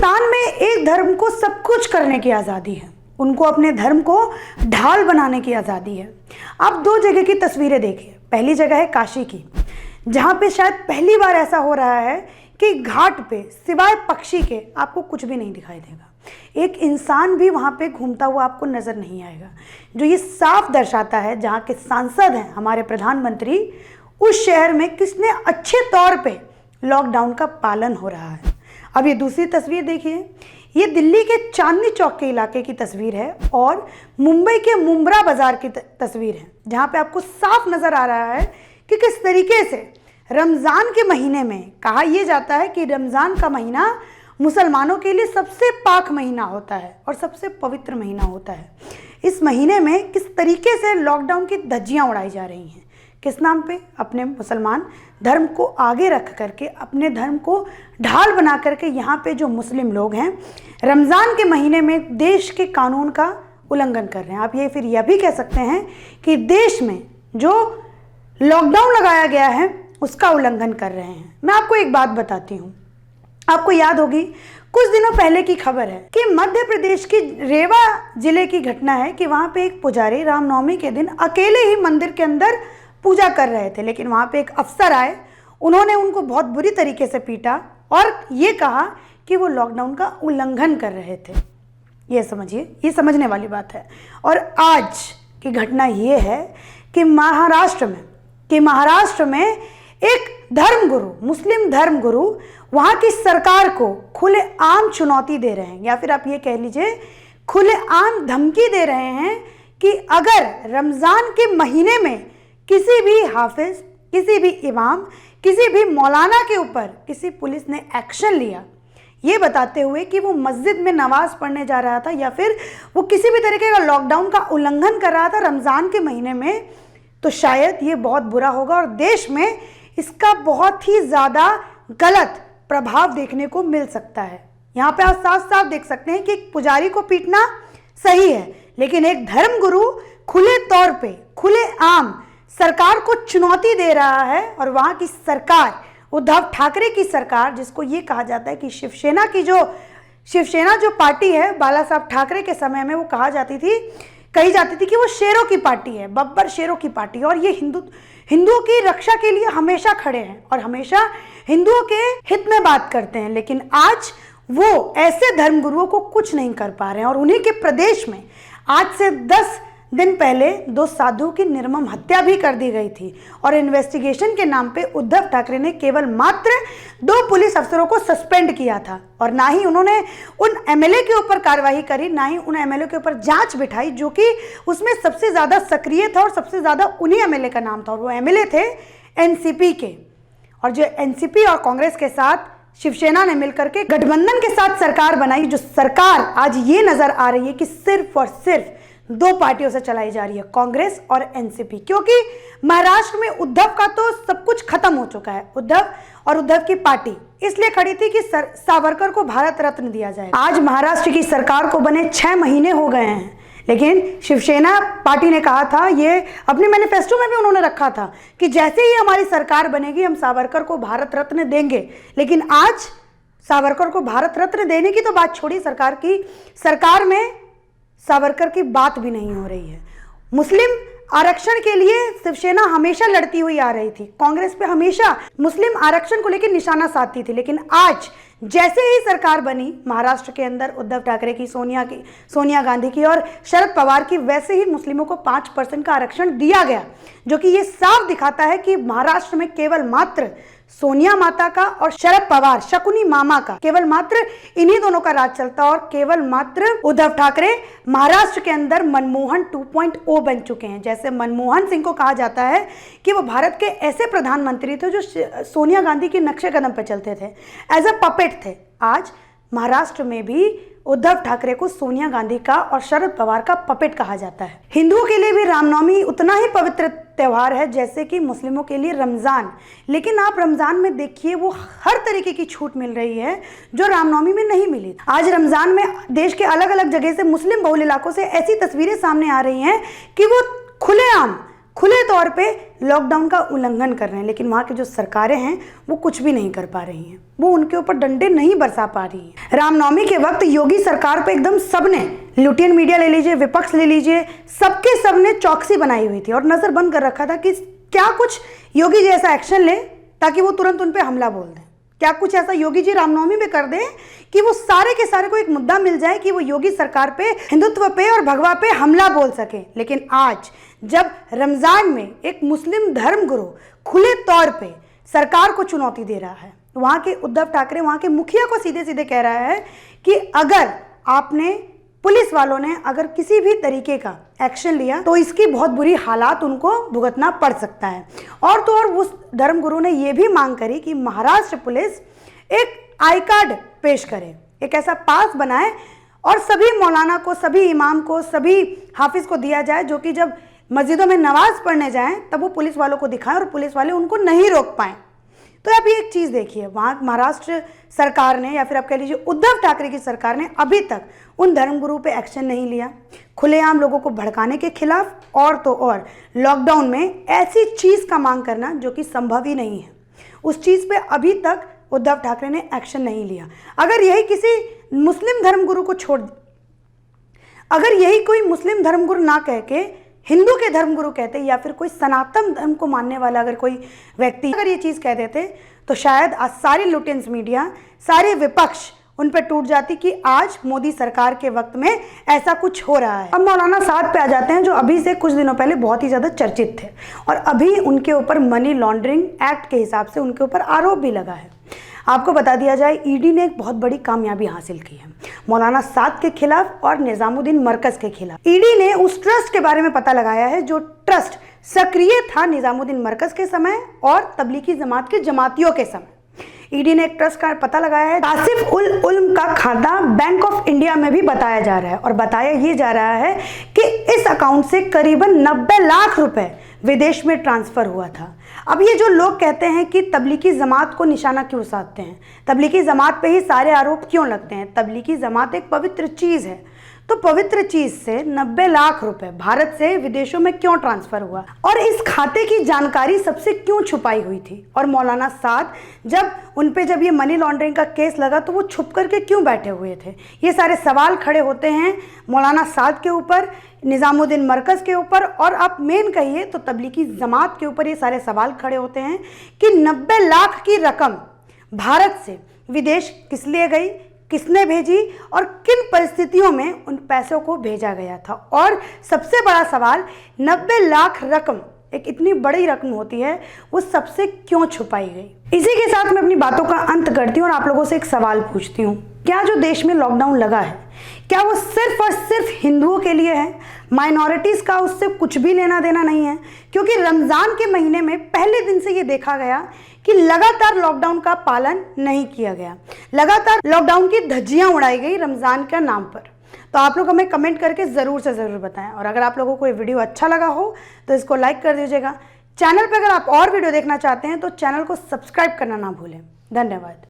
हिंदुस्तान में एक धर्म को सब कुछ करने की आज़ादी है, उनको अपने धर्म को ढाल बनाने की आज़ादी है। आप दो जगह की तस्वीरें देखिए। पहली जगह है काशी की, जहाँ पे शायद पहली बार ऐसा हो रहा है कि घाट पे सिवाय पक्षी के आपको कुछ भी नहीं दिखाई देगा, एक इंसान भी वहाँ पे घूमता हुआ आपको नज़र नहीं आएगा, जो ये साफ दर्शाता है जहाँ के सांसद हैं हमारे प्रधानमंत्री, उस शहर में किसने अच्छे तौर पे लॉकडाउन का पालन हो रहा है। अब ये दूसरी तस्वीर देखिए, ये दिल्ली के चांदनी चौक के इलाके की तस्वीर है और मुंबई के मुंब्रा बाज़ार की तस्वीर है, जहाँ पे आपको साफ नज़र आ रहा है कि किस तरीके से रमज़ान के महीने में कहा यह जाता है कि रमज़ान का महीना मुसलमानों के लिए सबसे पाक महीना होता है और सबसे पवित्र महीना होता है। इस महीने में किस तरीके से लॉकडाउन की धज्जियाँ उड़ाई जा रही हैं, किस नाम पे? अपने मुसलमान धर्म को आगे रख करके, अपने धर्म को ढाल बना करके यहाँ पे जो मुस्लिम लोग हैं रमज़ान के महीने में देश के कानून का उल्लंघन कर रहे हैं। आप ये फिर यह भी कह सकते हैं कि देश में जो लॉकडाउन लगाया गया है उसका उल्लंघन कर रहे हैं। मैं आपको एक बात बताती हूँ, आपको याद होगी कुछ दिनों पहले की खबर है कि मध्य प्रदेश की रेवा जिले की घटना है कि वहाँ पे एक पुजारी रामनवमी के दिन अकेले ही मंदिर के अंदर पूजा कर रहे थे, लेकिन वहाँ पे एक अफसर आए, उन्होंने उनको बहुत बुरी तरीके से पीटा और ये कहा कि वो लॉकडाउन का उल्लंघन कर रहे थे। ये समझिए, ये समझने वाली बात है। और आज की घटना ये है कि महाराष्ट्र में एक धर्मगुरु, मुस्लिम धर्मगुरु वहाँ की सरकार को खुलेआम चुनौती दे रहे हैं, या फिर आप ये कह लीजिए खुलेआम धमकी दे रहे हैं कि अगर रमज़ान के महीने में किसी भी हाफिज, किसी भी इमाम, किसी भी मौलाना के ऊपर किसी पुलिस ने एक्शन लिया, ये बताते हुए कि वो मस्जिद में नमाज पढ़ने जा रहा था या फिर वो किसी भी तरीके का लॉकडाउन का उल्लंघन कर रहा था रमज़ान के महीने में, तो शायद ये बहुत बुरा होगा और देश में इसका बहुत ही ज़्यादा गलत प्रभाव देखने को मिल सकता है। यहाँ पे आप साफ साफ देख सकते हैं कि एक पुजारी को पीटना सही है, लेकिन एक धर्मगुरु खुले तौर पे, खुलेआम सरकार को चुनौती दे रहा है। और वहाँ की सरकार, उद्धव ठाकरे की सरकार, जिसको ये कहा जाता है कि शिवसेना जो पार्टी है, बाला साहब ठाकरे के समय में वो कही जाती थी कि वो शेरों की पार्टी है, बब्बर शेरों की पार्टी है, और ये हिंदुओं की रक्षा के लिए हमेशा खड़े हैं और हमेशा हिंदुओं के हित में बात करते हैं। लेकिन आज वो ऐसे धर्मगुरुओं को कुछ नहीं कर पा रहे हैं और उन्हीं के प्रदेश में आज से 10 दिन पहले 2 साधुओं की निर्मम हत्या भी कर दी गई थी। और इन्वेस्टिगेशन के नाम पे उद्धव ठाकरे ने केवल मात्र 2 पुलिस अफसरों को सस्पेंड किया था और ना ही उन्होंने उन एमएलए के ऊपर कार्रवाई करी, ना ही उन एमएलए के ऊपर जांच बिठाई जो कि उसमें सबसे ज़्यादा सक्रिय था और सबसे ज़्यादा उन्हीं एमएलए का नाम था, और वो एमएलए थे एनसीपी के। और जो एनसीपी और कांग्रेस के साथ शिवसेना ने मिलकर के गठबंधन के साथ सरकार बनाई, जो सरकार आज ये नज़र आ रही है कि सिर्फ और सिर्फ 2 पार्टियों से चलाई जा रही है, कांग्रेस और एनसीपी। क्योंकि महाराष्ट्र में उद्धव का तो सब कुछ खत्म हो चुका है। उद्धव की पार्टी इसलिए खड़ी थी कि सावरकर को भारत रत्न दिया जाए। आज महाराष्ट्र की सरकार को बने 6 महीने हो गए हैं, लेकिन शिवसेना पार्टी ने कहा था, ये अपने मैनिफेस्टो में भी उन्होंने रखा था कि जैसे ही हमारी सरकार बनेगी हम सावरकर को भारत रत्न देंगे। लेकिन आज सावरकर को भारत रत्न देने की तो बात छोड़ी, सरकार में सावरकर की बात भी नहीं हो रही है। मुस्लिम आरक्षण के लिए शिवसेना हमेशा लड़ती हुई आ रही थी, कांग्रेस पे हमेशा मुस्लिम आरक्षण को लेकर निशाना साधती थी। लेकिन आज जैसे ही सरकार बनी महाराष्ट्र के अंदर उद्धव ठाकरे की, सोनिया गांधी की और शरद पवार की, वैसे ही मुस्लिमों को 5% का आरक्षण दिया गया, जो कि ये साफ दिखाता है कि महाराष्ट्र में केवल मात्र सोनिया माता का और शरद पवार शकुनी मामा का, केवल मात्र इन्हीं दोनों का राज चलता और केवल मात्र उद्धव ठाकरे महाराष्ट्र के अंदर मनमोहन 2.0 बन चुके हैं। जैसे मनमोहन सिंह को कहा जाता है कि वो भारत के ऐसे प्रधानमंत्री थे जो सोनिया गांधी के नक्शे कदम पर चलते थे, एज अ पपेट थे। आज महाराष्ट्र में भी उद्धव ठाकरे को सोनिया गांधी का और शरद पवार का पपेट कहा जाता है। हिंदुओं के लिए भी रामनवमी उतना ही पवित्र त्यौहार है जैसे कि मुस्लिमों के लिए रमज़ान। लेकिन आप रमज़ान में देखिए वो हर तरीके की छूट मिल रही है जो रामनवमी में नहीं मिली। आज रमज़ान में देश के अलग अलग जगह से, मुस्लिम बहुल इलाकों से ऐसी तस्वीरें सामने आ रही हैं कि वो खुलेआम खुले तौर पे लॉकडाउन का उल्लंघन कर रहे हैं, लेकिन वहाँ की जो सरकारें हैं वो कुछ भी नहीं कर पा रही हैं, वो उनके ऊपर डंडे नहीं बरसा पा रही हैं। रामनवमी के वक्त योगी सरकार पे एकदम सबने, लुटियन मीडिया ले लीजिए, विपक्ष ले लीजिए, सबके सबने चौकसी बनाई हुई थी और नजर बंद कर रखा था कि क्या कुछ योगी जी ऐसा एक्शन ले ताकि वो तुरंत उन पे हमला बोल दें, क्या कुछ ऐसा योगी जी रामनवमी में कर दें कि वो सारे के सारे को एक मुद्दा मिल जाए कि वो योगी सरकार पे, हिंदुत्व पे और भगवा पे हमला बोल सके। लेकिन आज जब रमजान में एक मुस्लिम धर्मगुरु खुले तौर पे सरकार को चुनौती दे रहा है, वहाँ के उद्धव ठाकरे, वहाँ के मुखिया को सीधे सीधे कह रहा है कि अगर आपने, पुलिस वालों ने अगर किसी भी तरीके का एक्शन लिया तो इसकी बहुत बुरी हालात उनको भुगतना पड़ सकता है। और तो और उस धर्मगुरु ने यह भी मांग करी कि महाराष्ट्र पुलिस एक आई कार्ड पेश करे, एक ऐसा पास बनाए और सभी मौलाना को, सभी इमाम को, सभी हाफिज को दिया जाए जो कि जब मस्जिदों में नमाज पढ़ने जाएं तब वो पुलिस वालों को दिखाएं और पुलिस वाले उनको नहीं रोक पाएं। तो आप ये एक चीज़ देखिए, वहाँ महाराष्ट्र सरकार ने, या फिर आप कह लीजिए उद्धव ठाकरे की सरकार ने अभी तक उन धर्मगुरु पे एक्शन नहीं लिया, खुलेआम लोगों को भड़काने के खिलाफ, और तो और लॉकडाउन में ऐसी चीज़ का मांग करना जो कि संभव ही नहीं है, उस चीज़ पे अभी तक उद्धव ठाकरे ने एक्शन नहीं लिया। अगर यही किसी मुस्लिम धर्मगुरु को छोड़, अगर यही कोई मुस्लिम धर्मगुरु ना कह के हिंदू के धर्मगुरु कहते, या फिर कोई सनातन धर्म को मानने वाला अगर कोई व्यक्ति अगर ये चीज़ कह देते, तो शायद आज सारी लुटेंस मीडिया, सारे विपक्ष उन पर टूट जाती कि आज मोदी सरकार के वक्त में ऐसा कुछ हो रहा है। अब मौलाना साद पे आ जाते हैं, जो अभी से कुछ दिनों पहले बहुत ही ज़्यादा चर्चित थे और अभी उनके ऊपर मनी लॉन्ड्रिंग एक्ट के हिसाब से उनके ऊपर आरोप भी लगा है। आपको बता दिया जाए, ईडी ने एक बहुत बड़ी कामयाबी हासिल की है मौलाना साद के खिलाफ और निजामुद्दीन मरकज के खिलाफ। ईडी ने उस ट्रस्ट के बारे में पता लगाया है जो ट्रस्ट सक्रिय था निजामुद्दीन मरकज के समय और तबलीगी जमात के जमातियों के समय। ईडी ने एक ट्रस्ट का पता लगाया है, आसिफ उल उल्म का खाता बैंक ऑफ इंडिया में भी बताया जा रहा है और बताया ये जा रहा है कि इस अकाउंट से करीबन 90 लाख रुपए विदेश में ट्रांसफर हुआ था। अब ये जो लोग कहते हैं कि तबलीगी जमात को निशाना क्यों साधते हैं, तबलीगी जमात पे ही सारे आरोप क्यों लगते हैं, तबलीगी जमात एक पवित्र चीज़ है, तो पवित्र चीज़ से 90 लाख रुपए भारत से विदेशों में क्यों ट्रांसफ़र हुआ और इस खाते की जानकारी सबसे क्यों छुपाई हुई थी। और मौलाना साद जब ये मनी लॉन्ड्रिंग का केस लगा तो वो छुप करके क्यों बैठे हुए थे। ये सारे सवाल खड़े होते हैं मौलाना साद के ऊपर, निजामुद्दीन मरकज के ऊपर, और आप मेन कहिए तो तबलीगी जमात के ऊपर ये सारे सवाल खड़े होते हैं कि 90 लाख की रकम भारत से विदेश किस लिए गई, किसने भेजी और किन परिस्थितियों में उन पैसों को भेजा गया था। और सबसे बड़ा सवाल, 90 लाख रकम, एक इतनी बड़ी रकम होती है, वो सबसे क्यों छुपाई गई। इसी के साथ मैं अपनी बातों का अंत करती हूँ और आप लोगों से एक सवाल पूछती हूँ, क्या जो देश में लॉकडाउन लगा है क्या वो सिर्फ और सिर्फ हिंदुओं के लिए है? माइनॉरिटीज़ का उससे कुछ भी लेना देना नहीं है, क्योंकि रमज़ान के महीने में पहले दिन से ये देखा गया कि लगातार लॉकडाउन का पालन नहीं किया गया, लगातार लॉकडाउन की धज्जियां उड़ाई गई रमज़ान का नाम पर। तो आप लोग हमें कमेंट करके ज़रूर से ज़रूर बताएं, और अगर आप लोगों को ये वीडियो अच्छा लगा हो तो इसको लाइक कर दीजिएगा। चैनल पर अगर आप और वीडियो देखना चाहते हैं तो चैनल को सब्सक्राइब करना ना भूलें। धन्यवाद।